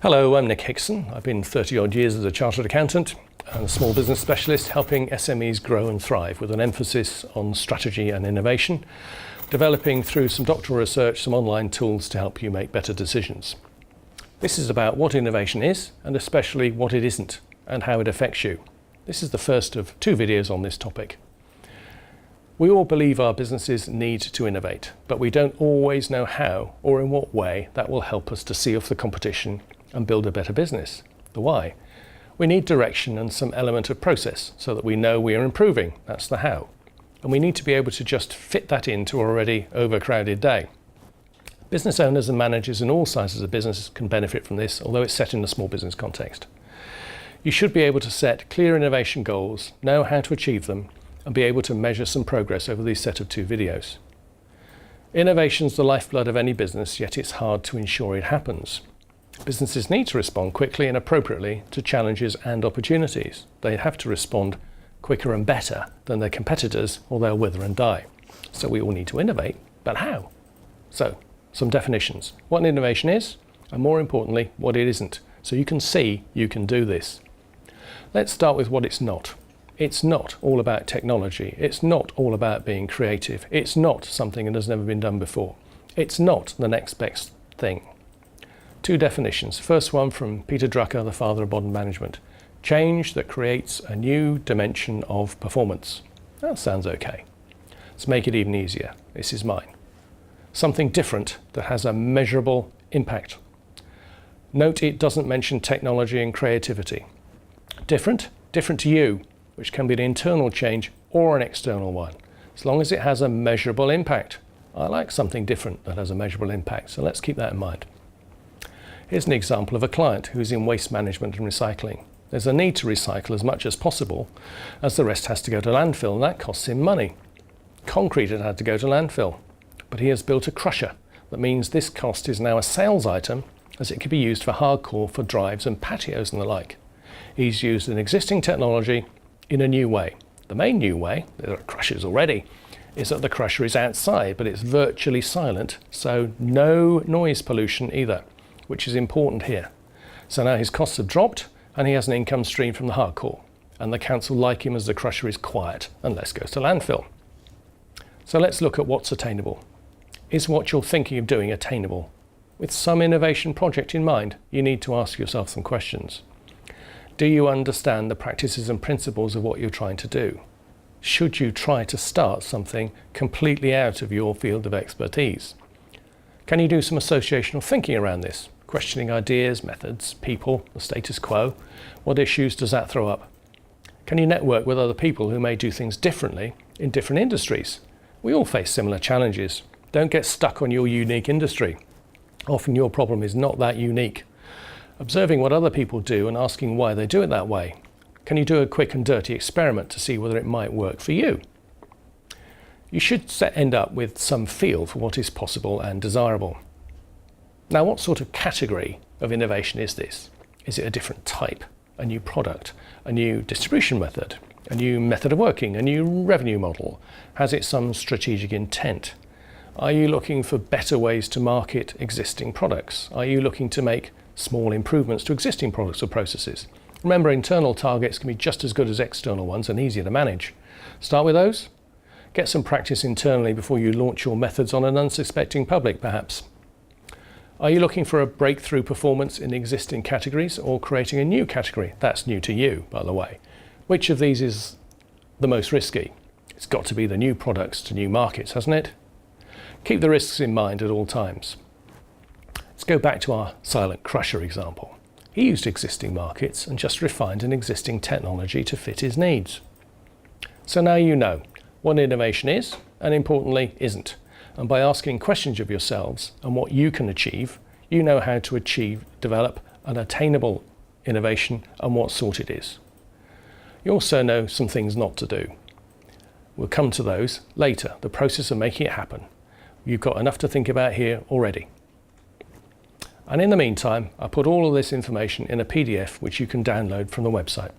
Hello, I'm Nick Hixson. I've been 30 odd years as a chartered accountant and a small business specialist helping SMEs grow and thrive with an emphasis on strategy and innovation, developing through some doctoral research some online tools to help you make better decisions. This is about what innovation is and especially what it isn't and how it affects you. This is the first of 2 videos on this topic. We all believe our businesses need to innovate, but we don't always know how or in what way that will help us to see off the competition and build a better business. The why. We need direction and some element of process so that we know we are improving. That's the how. And we need to be able to just fit that into an already overcrowded day. Business owners and managers in all sizes of business can benefit from this, although it's set in a small business context. You should be able to set clear innovation goals, know how to achieve them, and be able to measure some progress over these set of 2 videos. Innovation's the lifeblood of any business, yet it's hard to ensure it happens. Businesses need to respond quickly and appropriately to challenges and opportunities. They have to respond quicker and better than their competitors or they'll wither and die. So we all need to innovate, but how? So, some definitions. What innovation is, and more importantly, what it isn't, so you can see you can do this. Let's start with what it's not. It's not all about technology. It's not all about being creative. It's not something that has never been done before. It's not the next best thing. 2 definitions. First one from Peter Drucker, the father of modern management. Change that creates a new dimension of performance. That sounds okay. Let's make it even easier. This is mine. Something different that has a measurable impact. Note it doesn't mention technology and creativity. Different to you, which can be an internal change or an external one, as long as it has a measurable impact. I like something different that has a measurable impact, so let's keep that in mind. Here's an example of a client who's in waste management and recycling. There's a need to recycle as much as possible, as the rest has to go to landfill, and that costs him money. Concrete had to go to landfill, but he has built a crusher. That means this cost is now a sales item, as it can be used for hardcore for drives and patios and the like. He's used an existing technology in a new way. The main new way, there are crushers already, is that the crusher is outside, but it's virtually silent, so no noise pollution either, which is important here. So now his costs have dropped and he has an income stream from the hardcore, and the council like him as the crusher is quiet and less goes to landfill. So let's look at what's attainable. Is what you're thinking of doing attainable? With some innovation project in mind, you need to ask yourself some questions. Do you understand the practices and principles of what you're trying to do? Should you try to start something completely out of your field of expertise? Can you do some associational thinking around this? Questioning ideas, methods, people, the status quo. What issues does that throw up? Can you network with other people who may do things differently in different industries? We all face similar challenges. Don't get stuck on your unique industry. Often your problem is not that unique. Observing what other people do and asking why they do it that way. Can you do a quick and dirty experiment to see whether it might work for you? You should end up with some feel for what is possible and desirable. Now, what sort of category of innovation is this? Is it a different type, a new product, a new distribution method, a new method of working, a new revenue model? Has it some strategic intent? Are you looking for better ways to market existing products? Are you looking to make small improvements to existing products or processes? Remember, internal targets can be just as good as external ones and easier to manage. Start with those. Get some practice internally before you launch your methods on an unsuspecting public, perhaps. Are you looking for a breakthrough performance in existing categories or creating a new category? That's new to you, by the way. Which of these is the most risky? It's got to be the new products to new markets, hasn't it? Keep the risks in mind at all times. Let's go back to our silent crusher example. He used existing markets and just refined an existing technology to fit his needs. So now you know what innovation is and importantly isn't. And by asking questions of yourselves and what you can achieve, you know how to develop an attainable innovation and what sort it is. You also know some things not to do. We'll come to those later, the process of making it happen. You've got enough to think about here already. And in the meantime, I put all of this information in a PDF which you can download from the website.